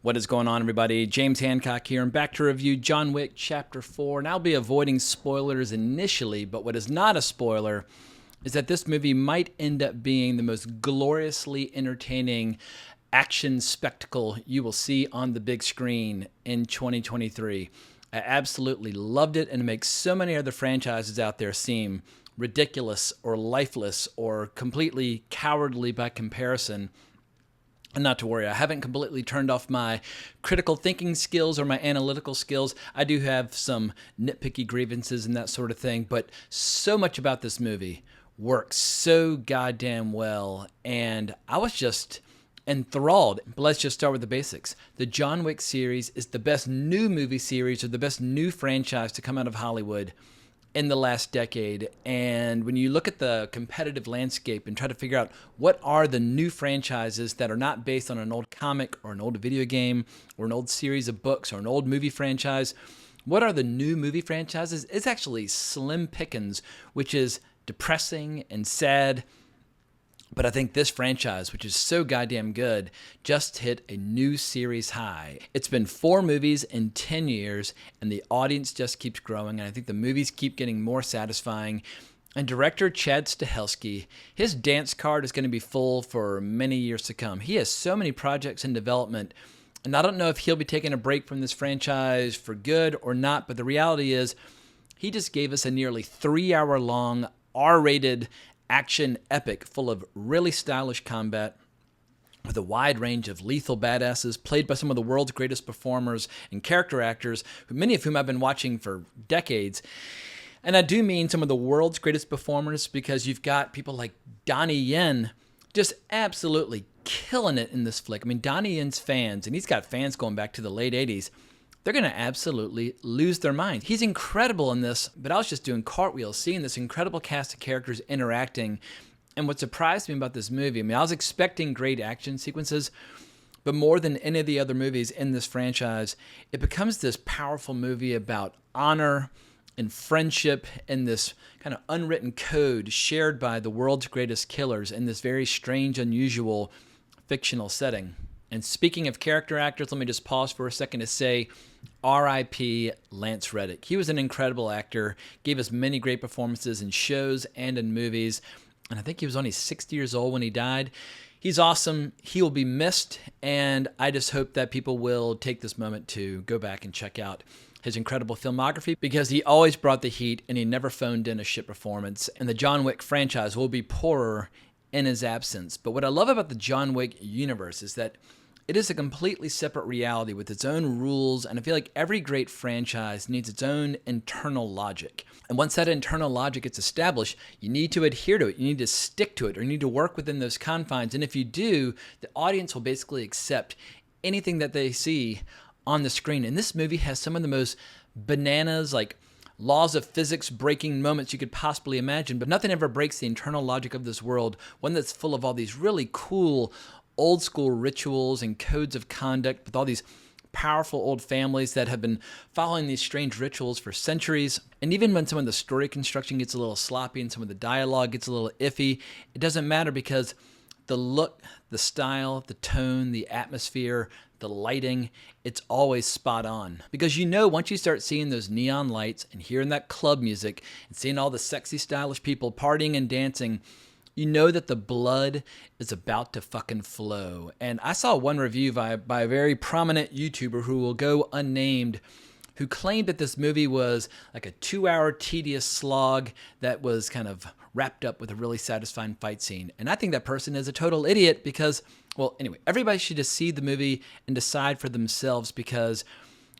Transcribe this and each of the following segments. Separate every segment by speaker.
Speaker 1: What is going on, everybody? James Hancock here. I'm back to review John Wick Chapter 4, and I'll be avoiding spoilers initially, but what is not a spoiler is that this movie might end up being the most gloriously entertaining action spectacle you will see on the big screen in 2023. I absolutely loved it, and it makes so many other franchises out there seem ridiculous or lifeless or completely cowardly by comparison. And not to worry, I haven't completely turned off my critical thinking skills or my analytical skills. I do have some nitpicky grievances and that sort of thing, but so much about this movie works so goddamn well, and I was just enthralled. But let's just start with the basics. The John Wick series is the best new movie series or the best new franchise to come out of Hollywood in the last decade. And when you look at the competitive landscape and try to figure out what are the new franchises that are not based on an old comic or an old video game or an old series of books or an old movie franchise, what are the new movie franchises? It's actually slim pickings, which is depressing and sad. But I think this franchise, which is so goddamn good, just hit a new series high. It's been 4 movies in 10 years, and the audience just keeps growing, and I think the movies keep getting more satisfying. And director Chad Stahelski, his dance card is going to be full for many years to come. He has so many projects in development, and I don't know if he'll be taking a break from this franchise for good or not, but the reality is he just gave us a nearly 3-hour-long R-rated action epic full of really stylish combat with a wide range of lethal badasses played by some of the world's greatest performers and character actors, many of whom I've been watching for decades. And I do mean some of the world's greatest performers because you've got people like Donnie Yen just absolutely killing it in this flick. I mean, Donnie Yen's fans, and he's got fans going back to the late 80s, they're going to absolutely lose their minds. He's incredible in this, but I was just doing cartwheels, seeing this incredible cast of characters interacting. And what surprised me about this movie, I mean, I was expecting great action sequences, but more than any of the other movies in this franchise, it becomes this powerful movie about honor and friendship and this kind of unwritten code shared by the world's greatest killers in this very strange, unusual, fictional setting. And speaking of character actors, let me just pause for a second to say R.I.P. Lance Reddick. He was an incredible actor, gave us many great performances in shows and in movies, and I think he was only 60 years old when he died. He's awesome. He will be missed, and I just hope that people will take this moment to go back and check out his incredible filmography because he always brought the heat and he never phoned in a shit performance, and the John Wick franchise will be poorer in his absence. But what I love about the John Wick universe is that it is a completely separate reality with its own rules, and I feel like every great franchise needs its own internal logic. And once that internal logic gets established, you need to adhere to it, you need to stick to it, or you need to work within those confines. And if you do, the audience will basically accept anything that they see on the screen. And this movie has some of the most bananas, like laws of physics breaking moments you could possibly imagine, but nothing ever breaks the internal logic of this world, one that's full of all these really cool old school rituals and codes of conduct with all these powerful old families that have been following these strange rituals for centuries. And even when some of the story construction gets a little sloppy and some of the dialogue gets a little iffy, it doesn't matter because the look, the style, the tone, the atmosphere, the lighting, it's always spot on. Because you know, once you start seeing those neon lights and hearing that club music and seeing all the sexy, stylish people partying and dancing, you know that the blood is about to fucking flow. And I saw one review by a very prominent YouTuber who will go unnamed, who claimed that this movie was like a 2-hour tedious slog that was kind of wrapped up with a really satisfying fight scene. And I think that person is a total idiot because, well, anyway, everybody should just see the movie and decide for themselves because,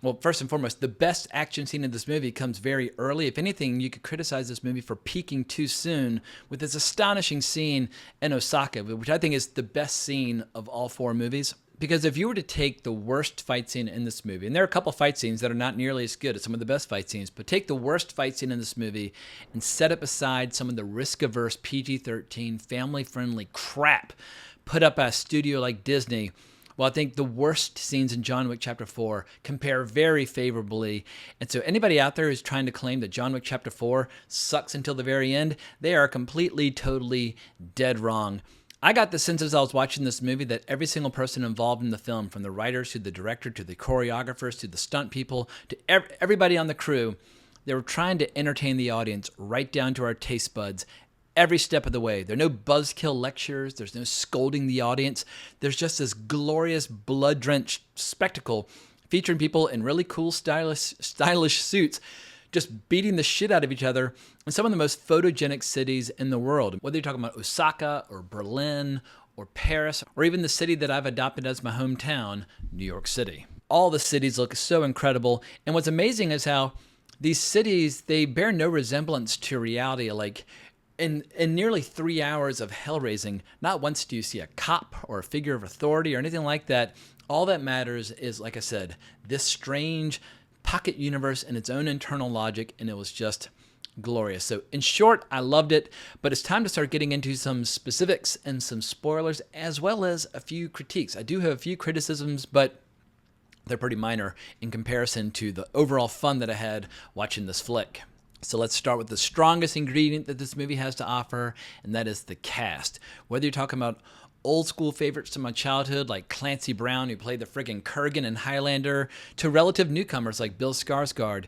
Speaker 1: well, first and foremost, the best action scene in this movie comes very early. If anything, you could criticize this movie for peaking too soon with this astonishing scene in Osaka, which I think is the best scene of all 4 movies. Because if you were to take the worst fight scene in this movie, and there are a couple fight scenes that are not nearly as good as some of the best fight scenes, but take the worst fight scene in this movie and set it aside some of the risk-averse PG-13, family-friendly crap put up by a studio like Disney, well, I think the worst scenes in John Wick Chapter 4 compare very favorably. And so anybody out there who's trying to claim that John Wick Chapter 4 sucks until the very end, they are completely, totally dead wrong. I got the sense as I was watching this movie that every single person involved in the film, from the writers to the director to the choreographers to the stunt people to everybody on the crew, they were trying to entertain the audience right down to our taste buds every step of the way. There are no buzzkill lectures. There's no scolding the audience. There's just this glorious blood-drenched spectacle featuring people in really cool, stylish suits just beating the shit out of each other in some of the most photogenic cities in the world. Whether you're talking about Osaka or Berlin or Paris, or even the city that I've adopted as my hometown, New York City. All the cities look so incredible. And what's amazing is how these cities, they bear no resemblance to reality. Like in nearly 3 hours of hell raising, not once do you see a cop or a figure of authority or anything like that. All that matters is, like I said, this strange pocket universe and its own internal logic, and it was just glorious. So in short, I loved it, but it's time to start getting into some specifics and some spoilers, as well as a few critiques. I do have a few criticisms, but they're pretty minor in comparison to the overall fun that I had watching this flick. So let's start with the strongest ingredient that this movie has to offer, and that is the cast. Whether you're talking about old school favorites to my childhood like Clancy Brown, who played the friggin' Kurgan in Highlander, to relative newcomers like Bill Skarsgård,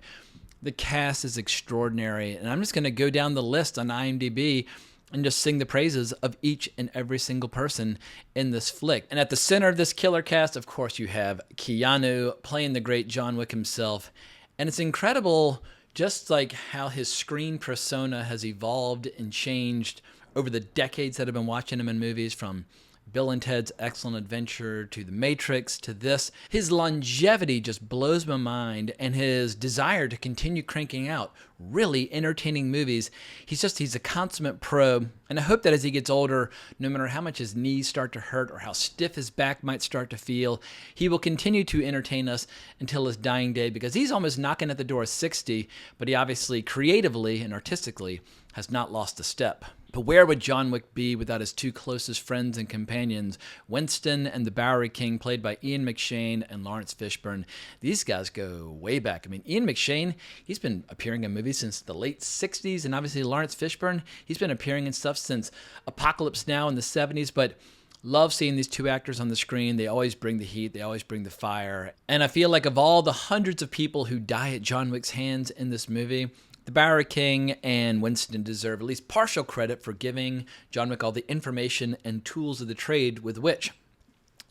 Speaker 1: the cast is extraordinary. And I'm just going to go down the list on IMDb and just sing the praises of each and every single person in this flick. And at the center of this killer cast, of course, you have Keanu playing the great John Wick himself. And it's incredible just like how his screen persona has evolved and changed over the decades that I've been watching him in movies, from Bill and Ted's Excellent Adventure to The Matrix to this. His longevity just blows my mind, and his desire to continue cranking out really entertaining movies. He's a consummate pro, and I hope that as he gets older, no matter how much his knees start to hurt or how stiff his back might start to feel, he will continue to entertain us until his dying day, because he's almost knocking at the door of 60, but he obviously creatively and artistically has not lost a step. But where would John Wick be without his two closest friends and companions, Winston and the Bowery King, played by Ian McShane and Lawrence Fishburne? These guys go way back. I mean, Ian McShane, he's been appearing in movies since the late 60s, and obviously Lawrence Fishburne, he's been appearing in stuff since Apocalypse Now in the 70s, but love seeing these two actors on the screen. They always bring the heat. They always bring the fire. And I feel like of all the hundreds of people who die at John Wick's hands in this movie, the Bowery King and Winston deserve at least partial credit for giving John Wick all the information and tools of the trade with which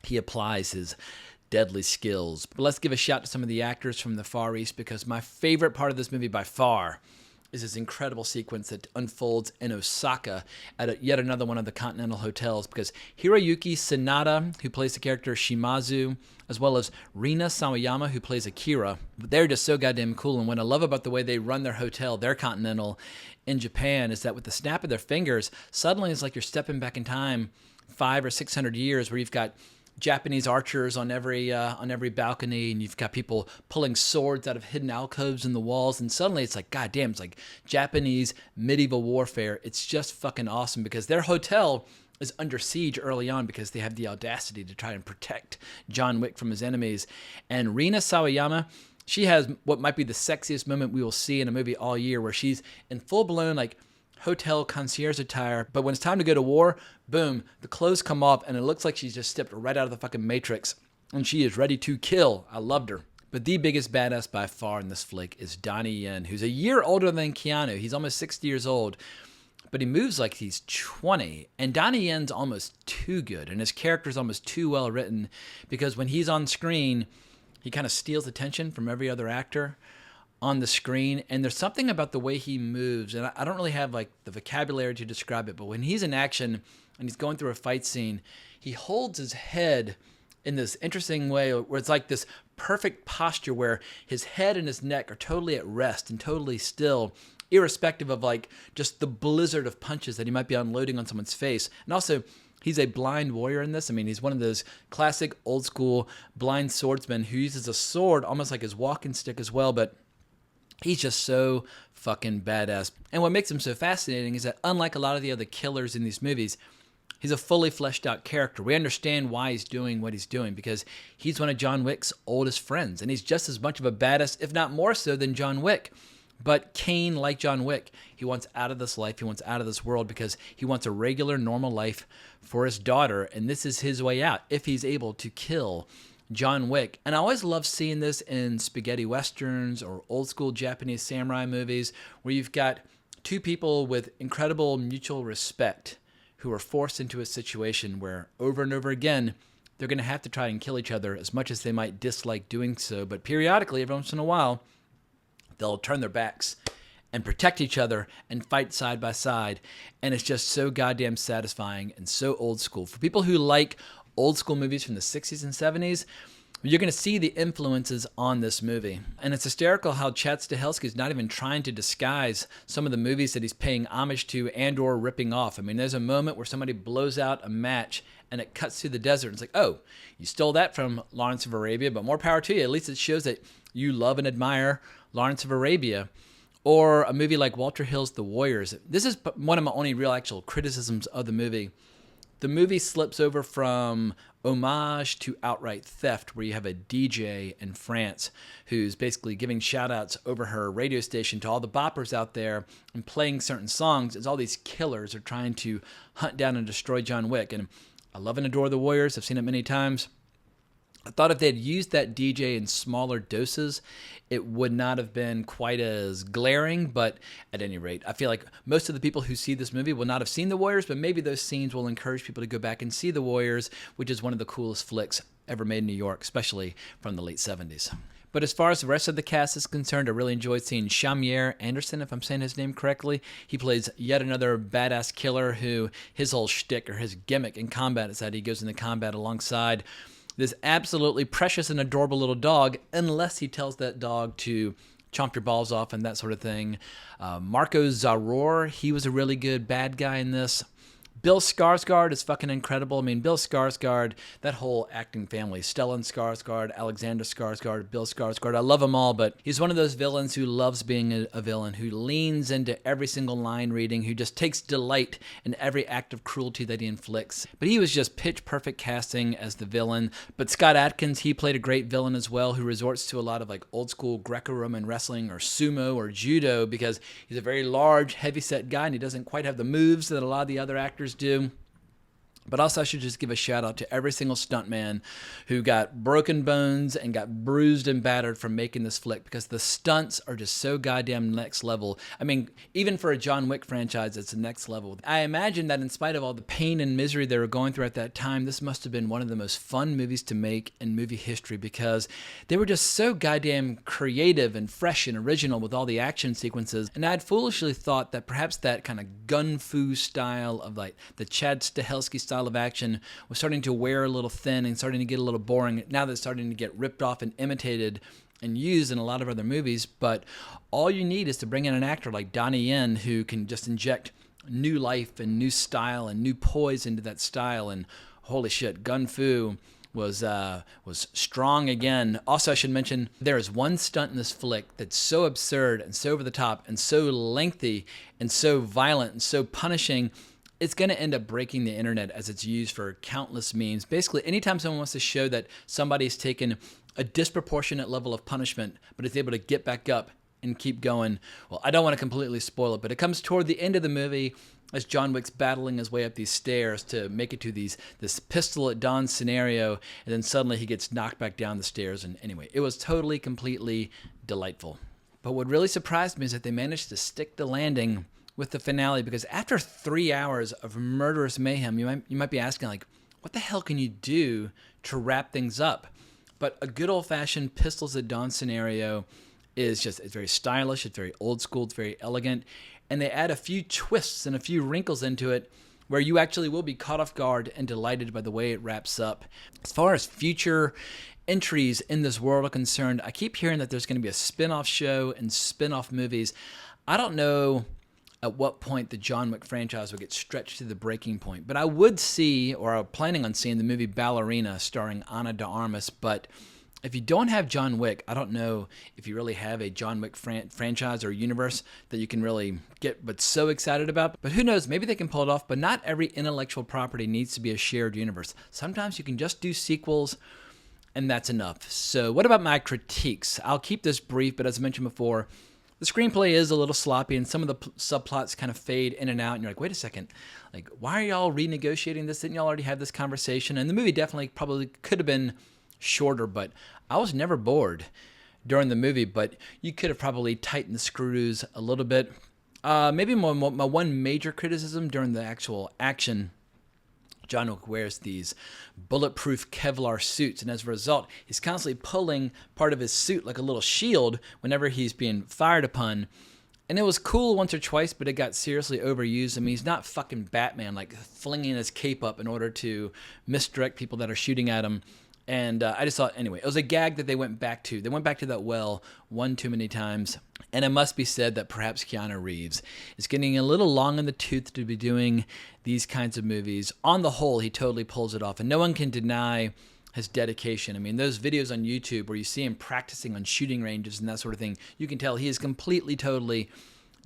Speaker 1: he applies his deadly skills. But let's give a shout to some of the actors from the Far East, because my favorite part of this movie by far is this incredible sequence that unfolds in Osaka at yet another one of the Continental hotels, because Hiroyuki Sanada, who plays the character Shimazu, as well as Rina Sawayama, who plays Akira, they're just so goddamn cool. And what I love about the way they run their hotel, their Continental, in Japan, is that with the snap of their fingers, suddenly it's like you're stepping back in time 500 or 600 years, where you've got Japanese archers on every balcony, and you've got people pulling swords out of hidden alcoves in the walls, and suddenly it's like, goddamn, it's like Japanese medieval warfare. It's just fucking awesome, because their hotel is under siege early on because they have the audacity to try and protect John Wick from his enemies. And Rina Sawayama, she has what might be the sexiest moment we will see in a movie all year, where she's in full-blown like hotel concierge attire, but when it's time to go to war, boom, the clothes come off and it looks like she's just stepped right out of the fucking Matrix, and she is ready to kill. I loved her. But the biggest badass by far in this flick is Donnie Yen, who's a year older than Keanu. He's almost 60 years old, but he moves like he's 20. And Donnie Yen's almost too good, and his character's almost too well written, because when he's on screen, he kind of steals attention from every other actor on the screen. And there's something about the way he moves, and I don't really have like the vocabulary to describe it, but when he's in action and he's going through a fight scene, he holds his head in this interesting way where it's like this perfect posture where his head and his neck are totally at rest and totally still, irrespective of like just the blizzard of punches that he might be unloading on someone's face. And also, he's a blind warrior in this. I mean, he's one of those classic old school blind swordsmen who uses a sword almost like his walking stick as well, but he's just so fucking badass. And what makes him so fascinating is that unlike a lot of the other killers in these movies, he's a fully fleshed out character. We understand why he's doing what he's doing, because he's one of John Wick's oldest friends, and he's just as much of a badass, if not more so, than John Wick. But Kane, like John Wick, he wants out of this life, he wants out of this world because he wants a regular, normal life for his daughter, and this is his way out if he's able to kill John Wick. And I always love seeing this in spaghetti westerns or old school Japanese samurai movies where you've got two people with incredible mutual respect who are forced into a situation where over and over again they're going to have to try and kill each other as much as they might dislike doing so. But periodically, every once in a while, they'll turn their backs and protect each other and fight side by side. And it's just so goddamn satisfying and so old school. For people who like old school movies from the 60s and 70s, you're going to see the influences on this movie. And it's hysterical how Chad Stahelski is not even trying to disguise some of the movies that he's paying homage to and or ripping off. I mean, there's a moment where somebody blows out a match and it cuts through the desert. It's like, oh, you stole that from Lawrence of Arabia, but more power to you. At least it shows that you love and admire Lawrence of Arabia. Or a movie like Walter Hill's The Warriors. This is one of my only real actual criticisms of the movie. The movie slips over from homage to outright theft, where you have a DJ in France who's basically giving shout-outs over her radio station to all the boppers out there and playing certain songs as all these killers are trying to hunt down and destroy John Wick. And I love and adore The Warriors. I've seen it many times. I thought if they'd used that DJ in smaller doses, it would not have been quite as glaring, but at any rate, I feel like most of the people who see this movie will not have seen The Warriors, but maybe those scenes will encourage people to go back and see The Warriors, which is one of the coolest flicks ever made in New York, especially from the late 70s. But as far as the rest of the cast is concerned, I really enjoyed seeing Shamir Anderson, if I'm saying his name correctly. He plays yet another badass killer who his whole shtick or his gimmick in combat is that he goes into combat alongside this absolutely precious and adorable little dog, unless he tells that dog to chomp your balls off and that sort of thing. Marco Zaror, he was a really good bad guy in this. Bill Skarsgård is fucking incredible. I mean, Bill Skarsgård, that whole acting family, Stellan Skarsgård, Alexander Skarsgård, Bill Skarsgård, I love them all, but he's one of those villains who loves being a villain, who leans into every single line reading, who just takes delight in every act of cruelty that he inflicts. But he was just pitch perfect casting as the villain. But Scott Adkins, he played a great villain as well, who resorts to a lot of like old school Greco-Roman wrestling or sumo or judo because he's a very large, heavy-set guy and he doesn't quite have the moves that a lot of the other actors do. But also I should just give a shout out to every single stuntman who got broken bones and got bruised and battered from making this flick because the stunts are just so goddamn next level. I mean, even for a John Wick franchise, it's the next level. I imagine that in spite of all the pain and misery they were going through at that time, this must have been one of the most fun movies to make in movie history because they were just so goddamn creative and fresh and original with all the action sequences. And I'd foolishly thought that perhaps that kind of gun-fu style of like the Chad Stahelski style of action was starting to wear a little thin and starting to get a little boring. Now that it's starting to get ripped off and imitated and used in a lot of other movies. But all you need is to bring in an actor like Donnie Yen who can just inject new life and new style and new poise into that style. And holy shit, Gun Fu was strong again. Also, I should mention there is one stunt in this flick that's so absurd and so over the top and so lengthy and so violent and so punishing. It's going to end up breaking the internet as it's used for countless memes. Basically, anytime someone wants to show that somebody's taken a disproportionate level of punishment, but is able to get back up and keep going. Well, I don't want to completely spoil it, but it comes toward the end of the movie as John Wick's battling his way up these stairs to make it to this pistol at dawn scenario, and then suddenly he gets knocked back down the stairs. And anyway, it was totally, completely delightful. But what really surprised me is that they managed to stick the landing with the finale, because after 3 hours of murderous mayhem, you might be asking, like, what the hell can you do to wrap things up? But a good old-fashioned pistols at dawn scenario it's very stylish, it's very old school, it's very elegant, and they add a few twists and a few wrinkles into it where you actually will be caught off guard and delighted by the way it wraps up. As far as future entries in this world are concerned, I keep hearing that there's going to be a spin-off show and spin-off movies. I don't know at what point the John Wick franchise will get stretched to the breaking point. But I would see, or I'm planning on seeing, the movie Ballerina starring Ana de Armas. But if you don't have John Wick, I don't know if you really have a John Wick franchise or universe that you can really get but so excited about. But who knows, maybe they can pull it off. But not every intellectual property needs to be a shared universe. Sometimes you can just do sequels, and that's enough. So what about my critiques? I'll keep this brief, but as I mentioned before, The screenplay is a little sloppy, and some of the subplots kind of fade in and out, and you're like, wait a second, like, why are y'all renegotiating this? Didn't y'all already have this conversation? And the movie definitely probably could have been shorter, but I was never bored during the movie, but you could have probably tightened the screws a little bit. Maybe my one major criticism during the actual action, John Wick wears these bulletproof Kevlar suits, and as a result, he's constantly pulling part of his suit like a little shield whenever he's being fired upon. And it was cool once or twice, but it got seriously overused. I mean, he's not fucking Batman, like flinging his cape up in order to misdirect people that are shooting at him. And I just thought, anyway, it was a gag that they went back to. They went back to that well one too many times. And it must be said that perhaps Keanu Reeves is getting a little long in the tooth to be doing these kinds of movies. On the whole, he totally pulls it off. And no one can deny his dedication. I mean, those videos on YouTube where you see him practicing on shooting ranges and that sort of thing, you can tell he is completely, totally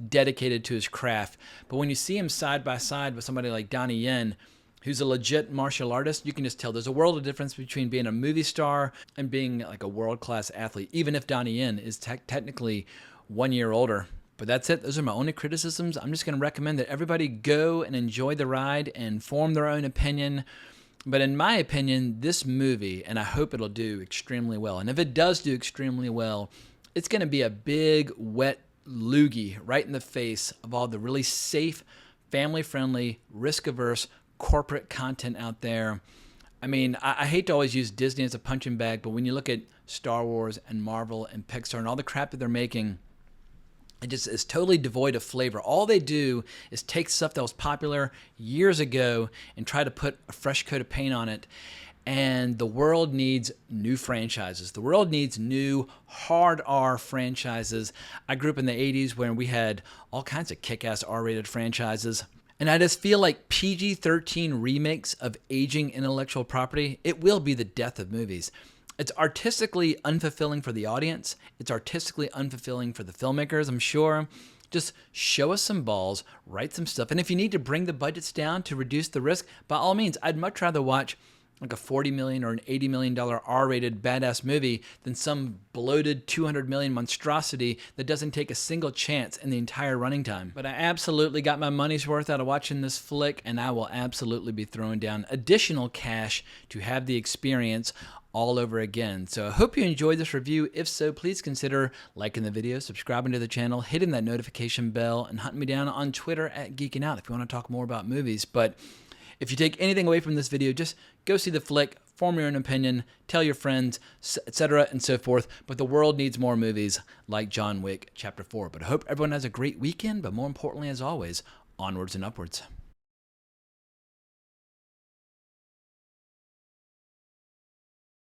Speaker 1: dedicated to his craft. But when you see him side by side with somebody like Donnie Yen, who's a legit martial artist, you can just tell there's a world of difference between being a movie star and being like a world-class athlete, even if Donnie Yen is technically 1 year older. But that's it. Those are my only criticisms. I'm just going to recommend that everybody go and enjoy the ride and form their own opinion. But in my opinion, this movie, and I hope it'll do extremely well, and if it does do extremely well, it's going to be a big, wet loogie right in the face of all the really safe, family-friendly, risk-averse corporate content out there. I mean, I hate to always use Disney as a punching bag, but when you look at Star Wars and Marvel and Pixar and all the crap that they're making, it just is totally devoid of flavor. All they do is take stuff that was popular years ago and try to put a fresh coat of paint on it. And the world needs new franchises. The world needs new hard R franchises. I grew up in the 80s when we had all kinds of kick-ass R-rated franchises. And I just feel like PG-13 remakes of aging intellectual property, it will be the death of movies. It's artistically unfulfilling for the audience. It's artistically unfulfilling for the filmmakers, I'm sure. Just show us some balls, write some stuff. And if you need to bring the budgets down to reduce the risk, by all means, I'd much rather watch like a $40 million or an $80 million R-rated badass movie than some bloated $200 million monstrosity that doesn't take a single chance in the entire running time. But I absolutely got my money's worth out of watching this flick, and I will absolutely be throwing down additional cash to have the experience all over again. So I hope you enjoyed this review. If so, please consider liking the video, subscribing to the channel, hitting that notification bell, and hunting me down on Twitter at Geeking Out if you want to talk more about movies. But if you take anything away from this video, just go see the flick, form your own opinion, tell your friends, etc. and so forth. But the world needs more movies like John Wick Chapter 4. But I hope everyone has a great weekend, but more importantly, as always, onwards and upwards.